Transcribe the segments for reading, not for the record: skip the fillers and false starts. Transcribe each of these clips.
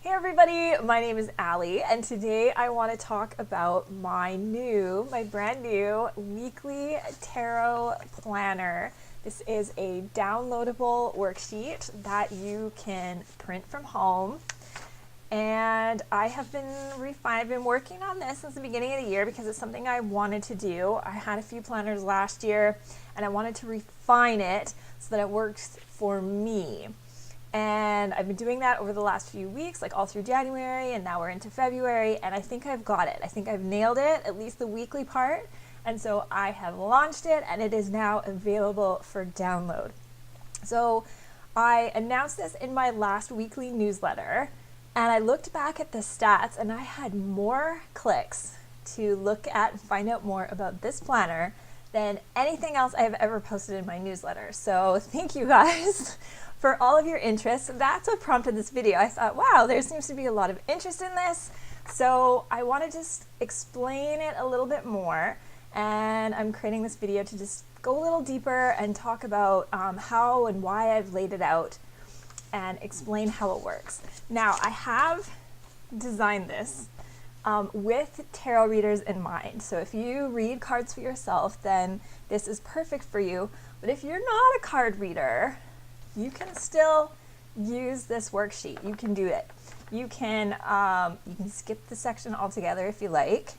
Hey everybody, my name is Allie, and today I want to talk about my brand new weekly tarot planner. This is a downloadable worksheet that you can print from home. And I've been working on this since the beginning of the year because it's something I wanted to do. I had a few planners last year and I wanted to refine it so that it works for me. And I've been doing that over the last few weeks, like all through January, and now we're into February, and I think I've got it. I think I've nailed it, at least the weekly part. And so I have launched it, and it is now available for download. So I announced this in my last weekly newsletter, and I looked back at the stats, and I had more clicks to look at and find out more about this planner than anything else I have ever posted in my newsletter. So thank you guys for all of your interest. That's what prompted this video. I thought, wow, there seems to be a lot of interest in this. So I want to just explain it a little bit more. And I'm creating this video to just go a little deeper and talk about how and why I've laid it out and explain how it works. Now, I have designed this with tarot readers in mind. So if you read cards for yourself, then this is perfect for you. But if you're not a card reader, you can still use this worksheet. You can do it. You can skip the section altogether if you like.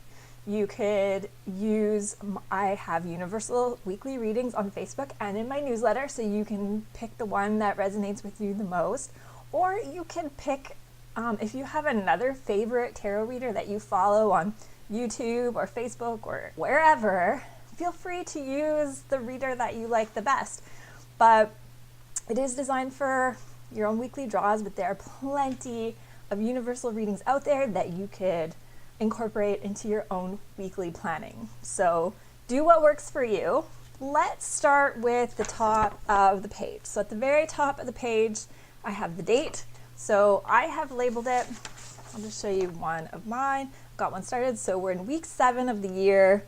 You could use, I have universal weekly readings on Facebook and in my newsletter, so you can pick the one that resonates with you the most. Or you can pick, if you have another favorite tarot reader that you follow on YouTube or Facebook or wherever, feel free to use the reader that you like the best. But it is designed for your own weekly draws, but there are plenty of universal readings out there that you could incorporate into your own weekly planning. So do what works for you. Let's start with the top of the page. So at the very top of the page, I have the date. So I have labeled it. I'll just show you one of mine. Got one started. So we're in week 7 of the year.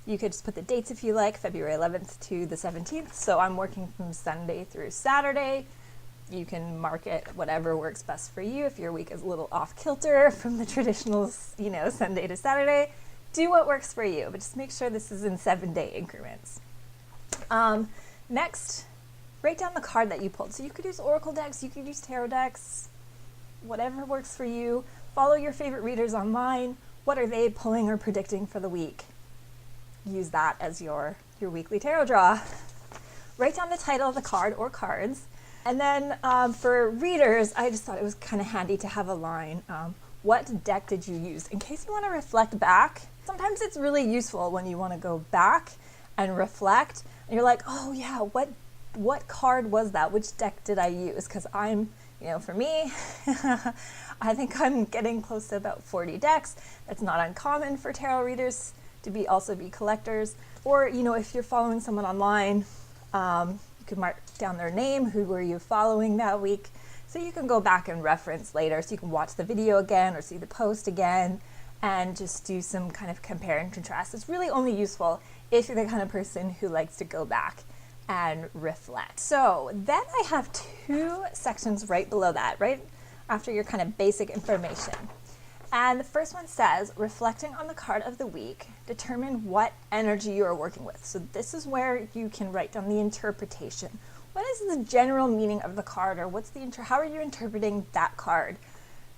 You could just put the dates if you like, February 11th to the 17th. So I'm working from Sunday through Saturday. You can mark it whatever works best for you. If your week is a little off kilter from the traditional, Sunday to Saturday, do what works for you, but just make sure this is in 7-day increments. Next, write down the card that you pulled. So you could use oracle decks, you could use tarot decks, whatever works for you. Follow your favorite readers online. What are they pulling or predicting for the week? Use that as your weekly tarot draw. Write down the title of the card or cards. And then for readers, I just thought it was kind of handy to have a line. What deck did you use? In case you want to reflect back, sometimes it's really useful when you want to go back and reflect. And you're like, oh yeah, what card was that? Which deck did I use? Because I'm, for me, I think I'm getting close to about 40 decks. That's not uncommon for tarot readers to also be collectors. Or, if you're following someone online, you could mark down their name, who were you following that week, so you can go back and reference later, so you can watch the video again or see the post again and just do some kind of compare and contrast. It's really only useful if you're the kind of person who likes to go back and reflect. So then I have 2 sections right below that, right after your kind of basic information. And the first one says, reflecting on the card of the week, determine what energy you are working with. So this is where you can write down the interpretation. What is the general meaning of the card, or how are you interpreting that card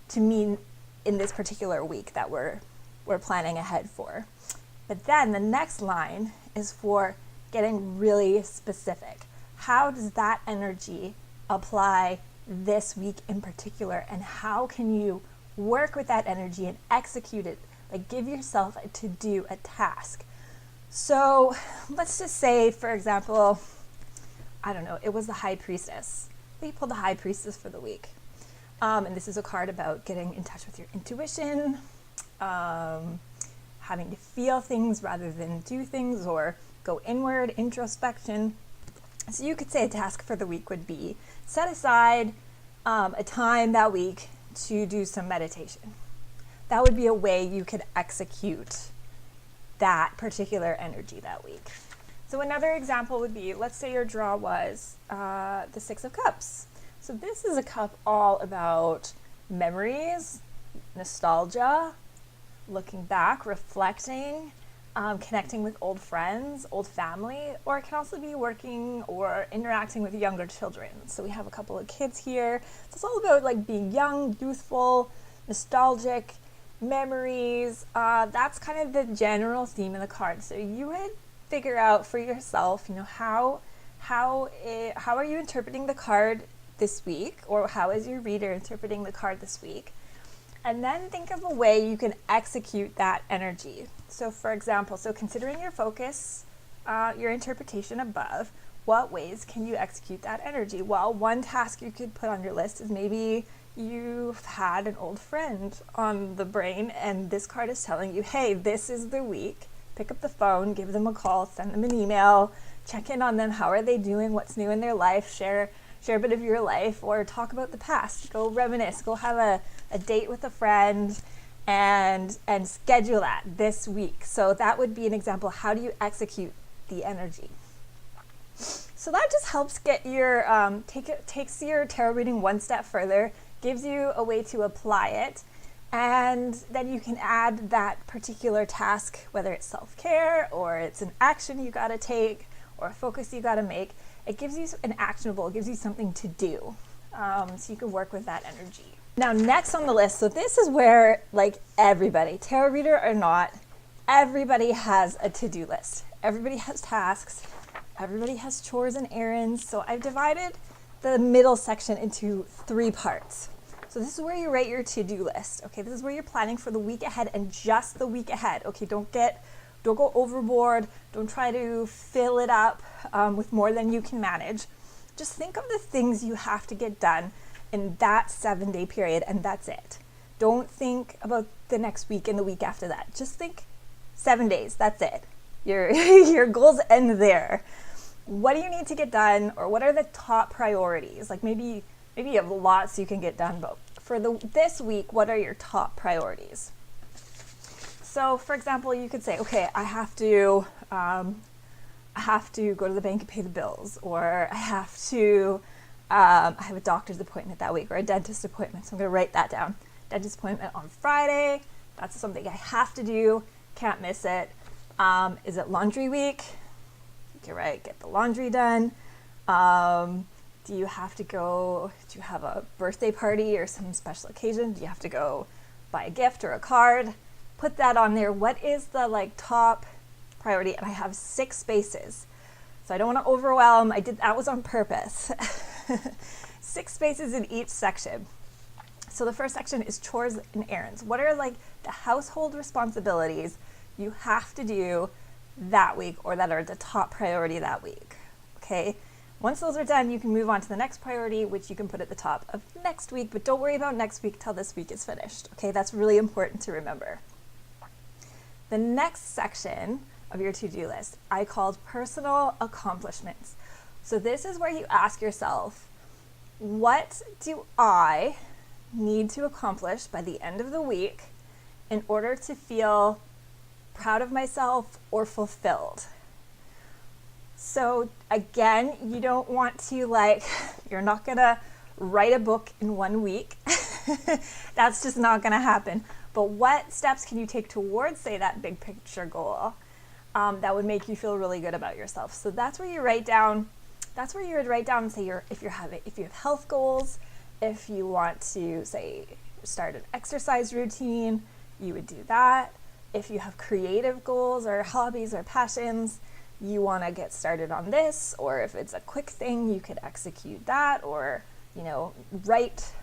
to mean in this particular week that we're planning ahead for? But then the next line is for getting really specific. How does that energy apply this week in particular, and how can you work with that energy and execute it? Like, give yourself a to-do, a task. So let's just say, for example, I don't know, it was the High Priestess. We pulled the High Priestess for the week. And this is a card about getting in touch with your intuition, having to feel things rather than do things, or go inward, introspection. So you could say a task for the week would be set aside a time that week to do some meditation. That would be a way you could execute that particular energy that week. So another example would be, let's say your draw was the 6 of Cups. So this is a cup all about memories, nostalgia, looking back, reflecting, connecting with old friends, old family, or it can also be working or interacting with younger children. So we have a couple of kids here. So it's all about like being young, youthful, nostalgic, memories. That's kind of the general theme of the card. So you would figure out for yourself, you know, how are you interpreting the card this week, or how is your reader interpreting the card this week? And then think of a way you can execute that energy. So for example, considering your focus, your interpretation above, what ways can you execute that energy? Well, one task you could put on your list is maybe you've had an old friend on the brain and this card is telling you, hey, this is the week. Pick up the phone, give them a call, send them an email, check in on them. How are they doing? What's new in their life? Share a bit of your life, or talk about the past. Go reminisce. Go have a date with a friend and schedule that this week. So that would be an example. How do you execute the energy? So that just helps get your takes your tarot reading one step further, gives you a way to apply it. And then you can add that particular task, whether it's self-care or it's an action you got to take or a focus you got to make. It gives you an actionable, it gives you something to do. So you can work with that energy. Now, next on the list, so this is where like everybody, tarot reader or not, everybody has a to-do list. Everybody has tasks. Everybody has chores and errands. So I've divided the middle section into 3 parts. So this is where you write your to-do list. Okay, this is where you're planning for the week ahead and just the week ahead. Okay, don't go overboard. Don't try to fill it up with more than you can manage. Just think of the things you have to get done in that 7-day period, and that's it. Don't think about the next week and the week after that. Just think 7 days, that's it. Your goals end there. What do you need to get done, or what are the top priorities? Like maybe you have lots you can get done, but for this week, what are your top priorities? So for example, you could say, okay, I have to go to the bank and pay the bills, or I have a doctor's appointment that week, or a dentist appointment. So I'm going to write that down. Dentist appointment on Friday. That's something I have to do. Can't miss it. Is it laundry week? You're right. Get the laundry done. Do you have a birthday party or some special occasion? Do you have to go buy a gift or a card? Put that on there. What is the top priority? And I have 6 spaces. So I don't want to overwhelm. That was on purpose. 6 spaces in each section. So the first section is chores and errands. What are the household responsibilities you have to do that week, or that are the top priority that week? Okay. Once those are done, you can move on to the next priority, which you can put at the top of next week, but don't worry about next week till this week is finished. Okay, that's really important to remember. The next section of your to-do list I called personal accomplishments. So this is where you ask yourself, what do I need to accomplish by the end of the week in order to feel proud of myself or fulfilled? So again, you don't want to you're not gonna write a book in 1 week. That's just not gonna happen. But what steps can you take towards, say, that big picture goal that would make you feel really good about yourself? So that's where you write down. That's where you would write down and say if you have health goals, if you want to say start an exercise routine, you would do that. If you have creative goals or hobbies or passions, you want to get started on this, or if it's a quick thing, you could execute that, or write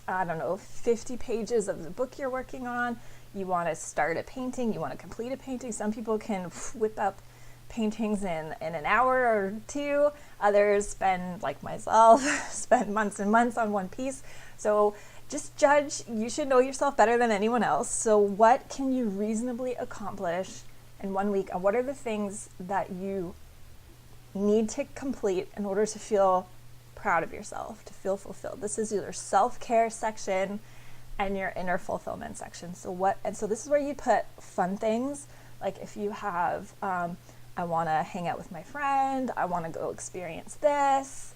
50 pages of the book you're working on. You want to start a painting, you want to complete a painting. Some people can whip up paintings in an hour or 2. Others spend, like myself, spend months and months on one piece. So just judge. You should know yourself better than anyone else. So what can you reasonably accomplish in 1 week? And what are the things that you need to complete in order to feel proud of yourself, to feel fulfilled? This is your self-care section and your inner fulfillment section. So this is where you put fun things. Like if you have, I want to hang out with my friend, I want to go experience this.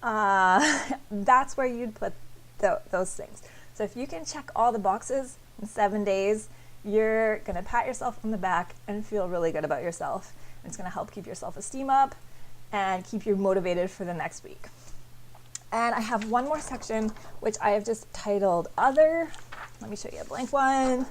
That's where you'd put those things. So if you can check all the boxes in 7 days, you're gonna pat yourself on the back and feel really good about yourself. It's gonna help keep your self-esteem up and keep you motivated for the next week. And I have one more section, which I have just titled Other. Let me show you a blank one.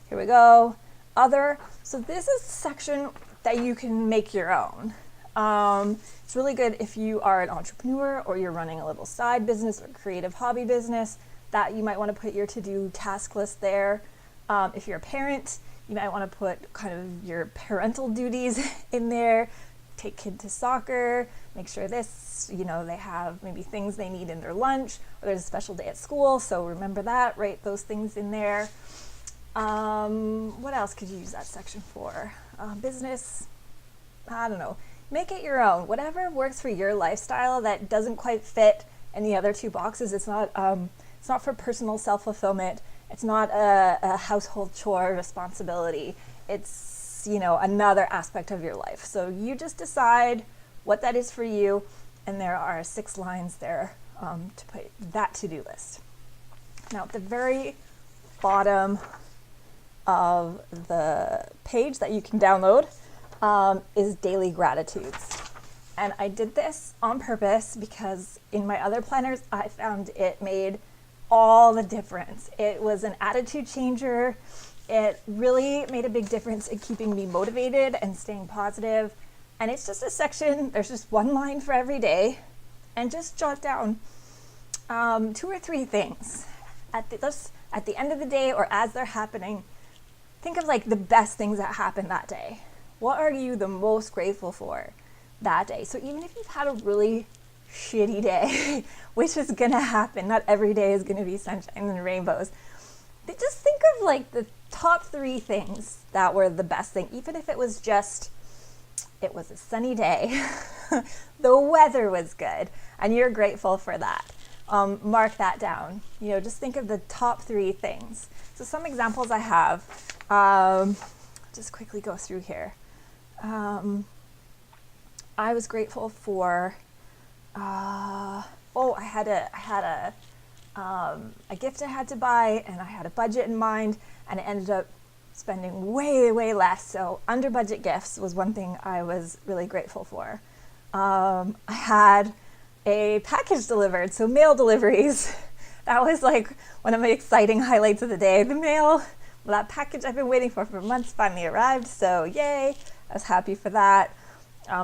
Here we go, Other. So this is a section that you can make your own. It's really good if you are an entrepreneur or you're running a little side business or creative hobby business, that you might want to put your to-do task list there. If you're a parent, you might want to put kind of your parental duties in there. Take kid to soccer, make sure this, they have maybe things they need in their lunch, or there's a special day at school, so remember that, write those things in there. What else could you use that section for? Business, I don't know. Make it your own. Whatever works for your lifestyle that doesn't quite fit in the other two boxes. It's not for personal self-fulfillment. It's not a household chore responsibility. It's, another aspect of your life. So you just decide what that is for you, and there are 6 lines there to put that to-do list. Now, at the very bottom of the page that you can download is daily gratitudes. And I did this on purpose because in my other planners, I found it made all the difference. It was an attitude changer. It really made a big difference in keeping me motivated and staying positive. And it's just a section, there's just 1 line for every day, and just jot down 2 or 3 things at the end of the day, or as they're happening. Think of like the best things that happened that day. What are you the most grateful for that day? So even if you've had a really shitty day, which is gonna happen, not every day is gonna be sunshine and rainbows, but just think of like the top 3 things that were the best thing. Even if it was it was a sunny day, the weather was good, and you're grateful for that. Mark that down. Just think of the top 3 things. So some examples I have, just quickly go through here. I was grateful for, I had a gift I had to buy, and I had a budget in mind, and it ended up spending way, way less. So under budget gifts was one thing I was really grateful for. I had a package delivered, so mail deliveries. That was like one of my exciting highlights of the day. The mail, that package I've been waiting for months finally arrived, so yay, I was happy for that.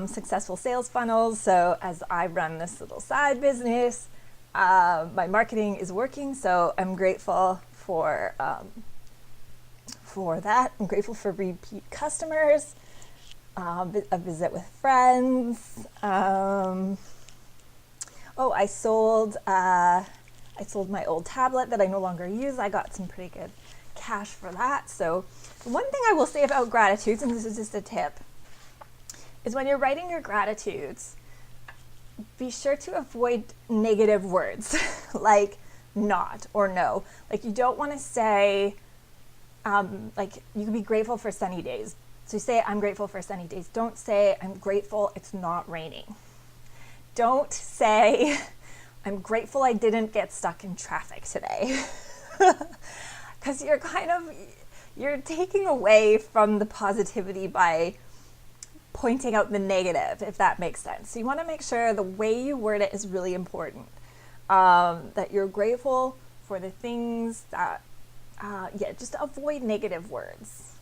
Successful sales funnels, so as I run this little side business, my marketing is working, so I'm grateful for that. I'm grateful for repeat customers, a visit with friends. I sold my old tablet that I no longer use. I got some pretty good cash for that. So one thing I will say about gratitudes, and this is just a tip, is when you're writing your gratitudes, be sure to avoid negative words like not or no. Like you don't want to say, like you can be grateful for sunny days. So you say, I'm grateful for sunny days. Don't say, I'm grateful it's not raining. Don't say, I'm grateful I didn't get stuck in traffic today. Because you're taking away from the positivity by pointing out the negative, if that makes sense. So you want to make sure the way you word it is really important. That you're grateful for the things that, just avoid negative words.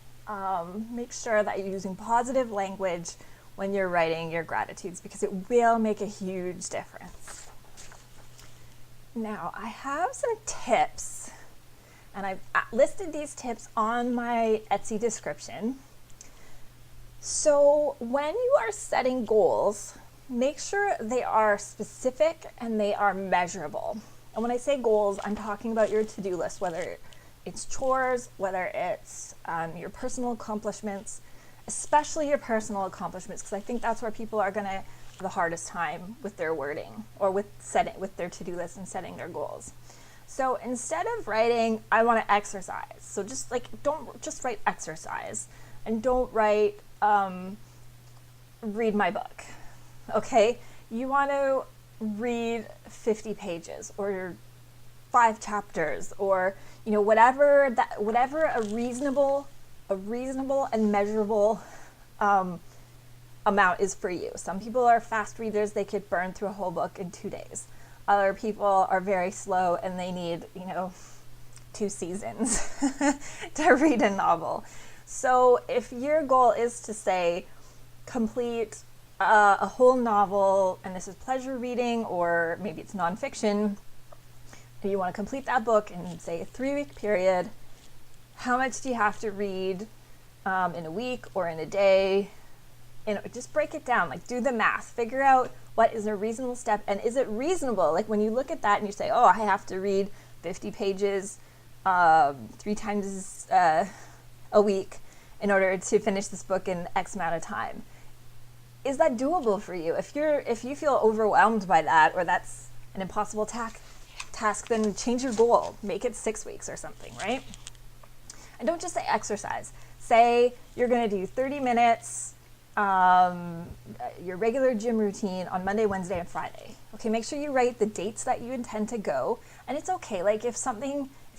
Make sure that you're using positive language when you're writing your gratitudes, because it will make a huge difference. Now, I have some tips, and I've listed these tips on my Etsy description. So when you are setting goals, make sure they are specific and they are measurable. And when I say goals, I'm talking about your to-do list, whether it's chores, whether it's your personal accomplishments, especially your personal accomplishments, because I think that's where people are going to have the hardest time with their wording or with their to-do list and setting their goals. So instead of writing, I want to exercise. So don't just write exercise, and don't write read my book. Okay? You want to read 50 pages or 5 chapters, or whatever a reasonable and measurable amount is for you. Some people are fast readers, they could burn through a whole book in 2 days. Other people are very slow and they need 2 seasons to read a novel. So if your goal is to say complete a whole novel, and this is pleasure reading, or maybe it's nonfiction, and you want to complete that book in, say, a 3-week period, how much do you have to read in a week or in a day? Just break it down, like do the math, figure out what is a reasonable step, and is it reasonable? Like when you look at that and you say, oh, I have to read 50 pages 3 times a week in order to finish this book in X amount of time. Is that doable for you? If you feel overwhelmed by that, or that's an impossible task, then change your goal. Make it 6 weeks or something, right? And don't just say exercise. Say you're going to do 30 minutes, your regular gym routine on Monday, Wednesday, and Friday. Okay, make sure you write the dates that you intend to go. And it's okay. Like if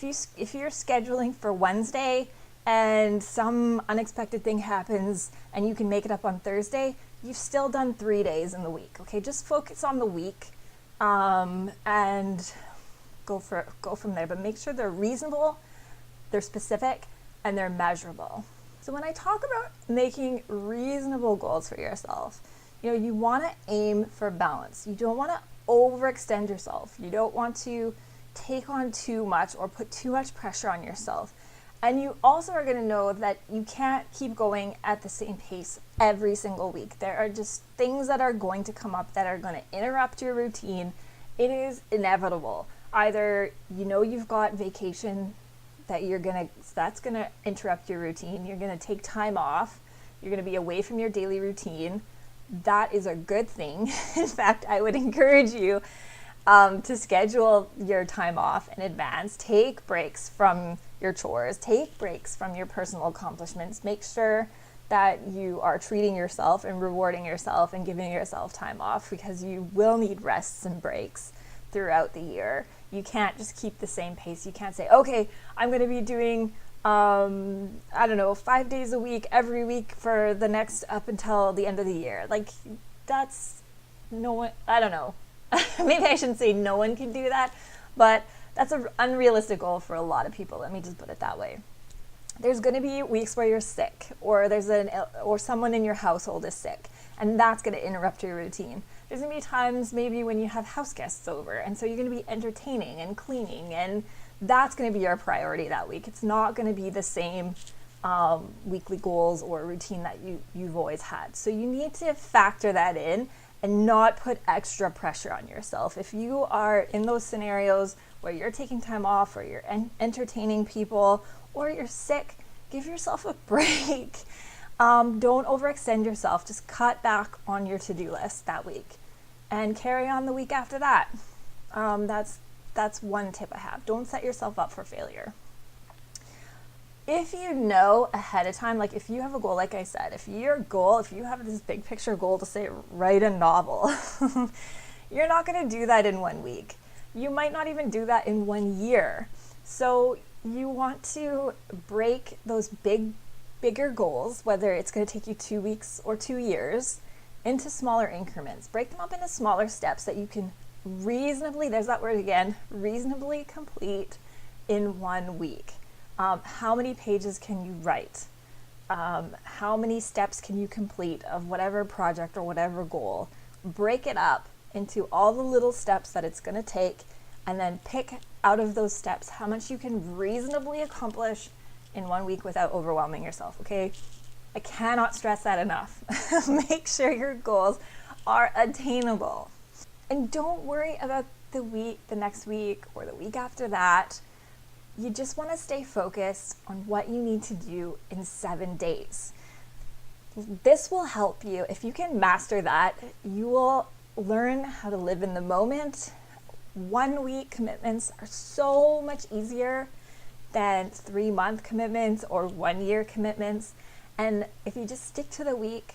you're scheduling for Wednesday and some unexpected thing happens and you can make it up on Thursday, you've still done 3 days in the week. Okay, just focus on the week and go from there. But make sure they're reasonable, they're specific, and they're measurable. So when I talk about making reasonable goals for yourself, you want to aim for balance. You don't want to overextend yourself. You don't want to take on too much or put too much pressure on yourself. And you also are going to know that you can't keep going at the same pace every single week. There are just things that are going to come up that are going to interrupt your routine. It is inevitable. Either you've got vacation that's going to interrupt your routine. You're going to take time off. You're going to be away from your daily routine. That is a good thing. In fact, I would encourage you to schedule your time off in advance. Take breaks from your chores. Take breaks from your personal accomplishments. Make sure that you are treating yourself and rewarding yourself and giving yourself time off, because you will need rests and breaks throughout the year. You can't just keep the same pace. You can't say, okay, I'm going to be doing, 5 days a week, every week for the next, up until the end of the year. Like, that's no one, I don't know. Maybe I shouldn't say no one can do that, but that's an unrealistic goal for a lot of people. Let me just put it that way. There's going to be weeks where you're sick, or or someone in your household is sick, and that's going to interrupt your routine. There's going to be times maybe when you have house guests over, and so you're going to be entertaining and cleaning, and that's going to be your priority that week. It's not going to be the same weekly goals or routine that you've always had. So you need to factor that in and not put extra pressure on yourself. If you are in those scenarios where you're taking time off, or you're entertaining people, or you're sick, give yourself a break. Don't overextend yourself. Just cut back on your to-do list that week and carry on the week after that. That's one tip I have. Don't set yourself up for failure. If you know ahead of time, like if you have a goal, like I said, if you have this big picture goal to say, write a novel, you're not going to do that in 1 week. You might not even do that in 1 year. So you want to break those bigger goals, whether it's going to take you 2 weeks or 2 years, into smaller increments. Break them up into smaller steps that you can reasonably, there's that word again, reasonably complete in 1 week. How many pages can you write? How many steps can you complete of whatever project or whatever goal? Break it up into all the little steps that it's going to take, and then pick out of those steps how much you can reasonably accomplish in 1 week without overwhelming yourself, okay? I cannot stress that enough. Make sure your goals are attainable. And don't worry about the next week or the week after that. You just want to stay focused on what you need to do in 7 days. This will help you. If you can master that, you will learn how to live in the moment. 1 week commitments are so much easier than 3-month commitments or 1 year commitments. And if you just stick to the week,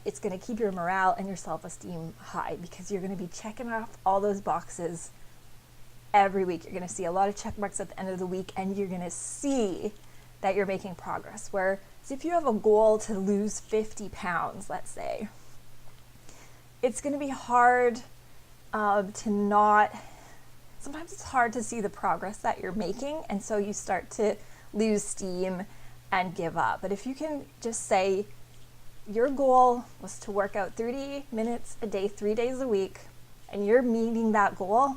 it's going to keep your morale and your self-esteem high, because you're going to be checking off all those boxes every week. You're going to see a lot of check marks at the end of the week, and you're going to see that you're making progress. Whereas if you have a goal to lose 50 pounds, let's say, it's going to be hard sometimes it's hard to see the progress that you're making, and so you start to lose steam and give up. But if you can just say your goal was to work out 30 minutes a day, 3 days a week, and you're meeting that goal,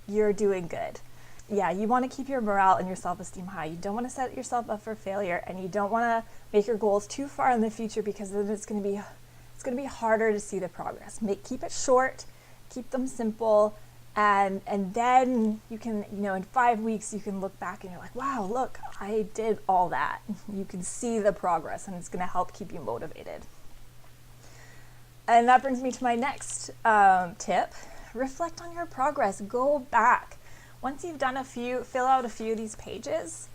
you're doing good. Yeah, you want to keep your morale and your self-esteem high. You don't want to set yourself up for failure, and you don't want to make your goals too far in the future, because then it's going to be harder to see the progress. Keep it short, keep them simple, and then you can, in 5 weeks, you can look back and you're like, wow, look, I did all that. You can see the progress, and it's going to help keep you motivated. And that brings me to my next tip. Reflect on your progress. Go back. Once you've done fill out a few of these pages,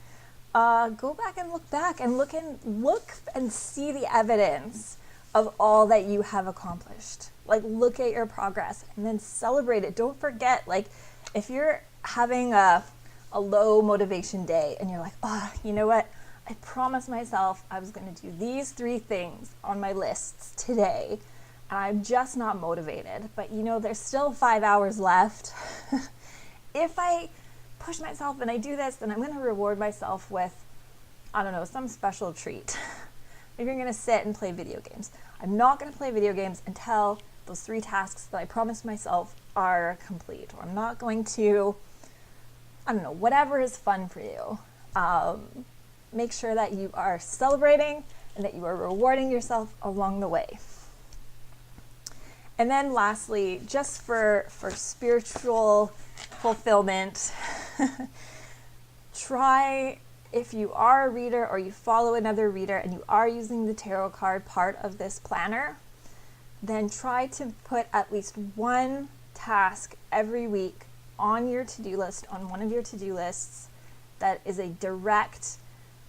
go back and look and see the evidence of all that you have accomplished. Like, look at your progress and then celebrate it. Don't forget, like, if you're having a low motivation day and you're like, oh, you know what? I promised myself I was going to do these 3 things on my lists today, and I'm just not motivated. But there's still 5 hours left. If I push myself and I do this, then I'm going to reward myself with, I don't know, some special treat. Maybe I'm going to sit and play video games. I'm not going to play video games until those 3 tasks that I promised myself are complete. Or I'm not going to, I don't know, whatever is fun for you. Make sure that you are celebrating and that you are rewarding yourself along the way. And then lastly, just for spiritual fulfillment, try, if you are a reader or you follow another reader and you are using the tarot card part of this planner, then try to put at least one task every week on your to-do list, on one of your to-do lists, that is a direct,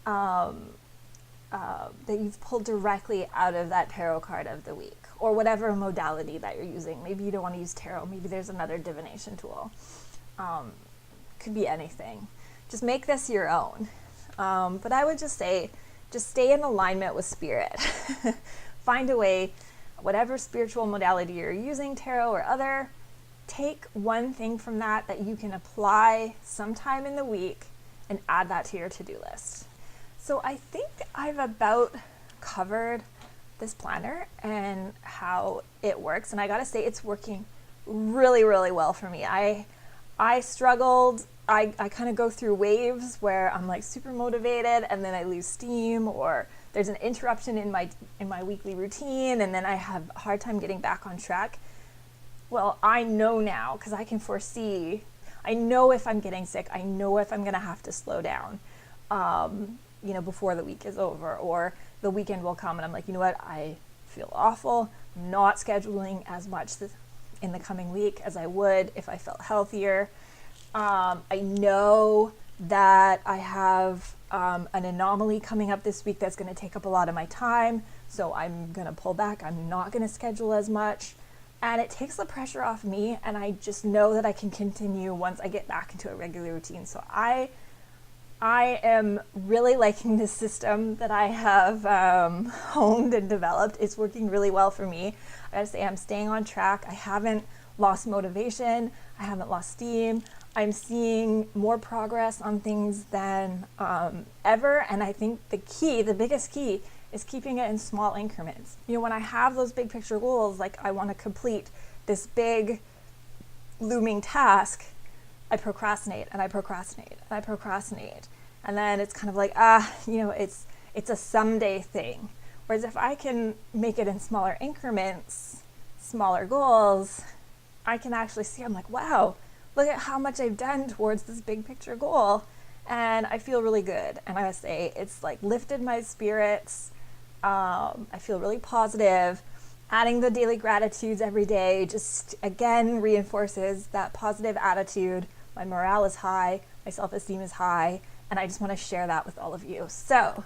that you've pulled directly out of that tarot card of the week, or whatever modality that you're using. Maybe you don't want to use tarot. Maybe there's another divination tool. Could be anything. Just make this your own. But I would just say, just stay in alignment with spirit. Find a way, whatever spiritual modality you're using, tarot or other, take one thing from that you can apply sometime in the week and add that to your to-do list. So I think I've about covered this planner and how it works. And I gotta say, it's working really, really well for me. I struggled. I kind of go through waves where I'm like super motivated and then I lose steam, or there's an interruption in my weekly routine, and then I have a hard time getting back on track. Well, I know now, because I can foresee, I know if I'm getting sick, I know if I'm gonna have to slow down, before the week is over, or the weekend will come and I'm like, you know what, I feel awful. I'm not scheduling as much in the coming week as I would if I felt healthier. I know that I have an anomaly coming up this week that's going to take up a lot of my time, so I'm going to pull back. I'm not going to schedule as much, and it takes the pressure off me, and I just know that I can continue once I get back into a regular routine. So I am really liking this system that I have honed and developed. It's working really well for me. I gotta say, I'm staying on track. I haven't lost motivation. I haven't lost steam. I'm seeing more progress on things than ever. And I think the biggest key is keeping it in small increments. When I have those big picture goals, like I want to complete this big looming task, I procrastinate and I procrastinate and I procrastinate. And then it's kind of like, it's a someday thing. Whereas if I can make it in smaller increments, smaller goals, I can actually see, I'm like, wow, look at how much I've done towards this big picture goal. And I feel really good. And I gotta say, it's like lifted my spirits. I feel really positive. Adding the daily gratitudes every day just again reinforces that positive attitude. My morale is high, my self-esteem is high, and I just want to share that with all of you. So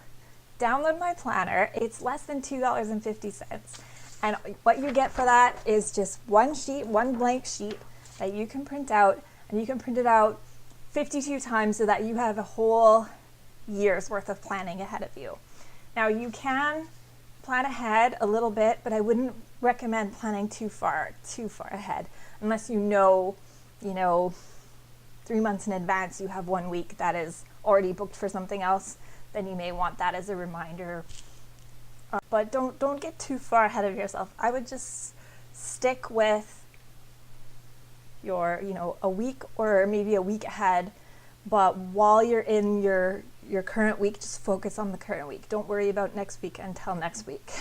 download my planner. It's less than $2.50. And what you get for that is just one blank sheet that you can print out and you can print it out 52 times so that you have a whole year's worth of planning ahead of you. Now you can plan ahead a little bit, but I wouldn't recommend planning too far ahead unless you know, 3 months in advance you have 1 week that is already booked for something else. Then you may want that as a reminder. But don't get too far ahead of yourself. I would just stick with your, a week or maybe a week ahead. But while you're in your current week, just focus on the current week. Don't worry about next week until next week.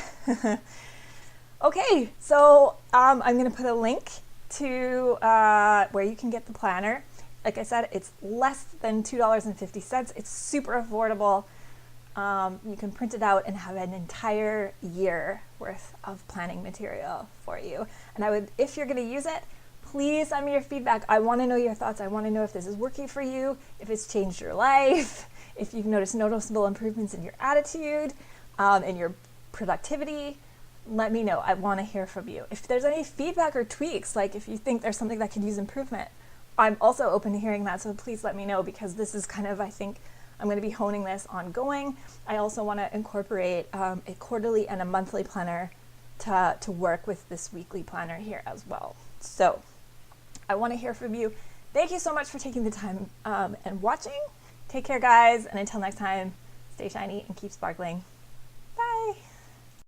Okay, so I'm going to put a link to where you can get the planner. Like I said, it's less than $2.50. It's super affordable. You can print it out and have an entire year worth of planning material for you. And I would, if you're going to use it, please send me your feedback. I want to know your thoughts. I want to know if this is working for you, if it's changed your life, if you've noticed noticeable improvements in your attitude, and your productivity. Let me know. I want to hear from you. If there's any feedback or tweaks, like if you think there's something that could use improvement, I'm also open to hearing that. So please let me know, because this is kind of, I think, I'm going to be honing this ongoing. I also want to incorporate a quarterly and a monthly planner to work with this weekly planner here as well. So I want to hear from you. Thank you so much for taking the time and watching. Take care, guys. And until next time, stay shiny and keep sparkling.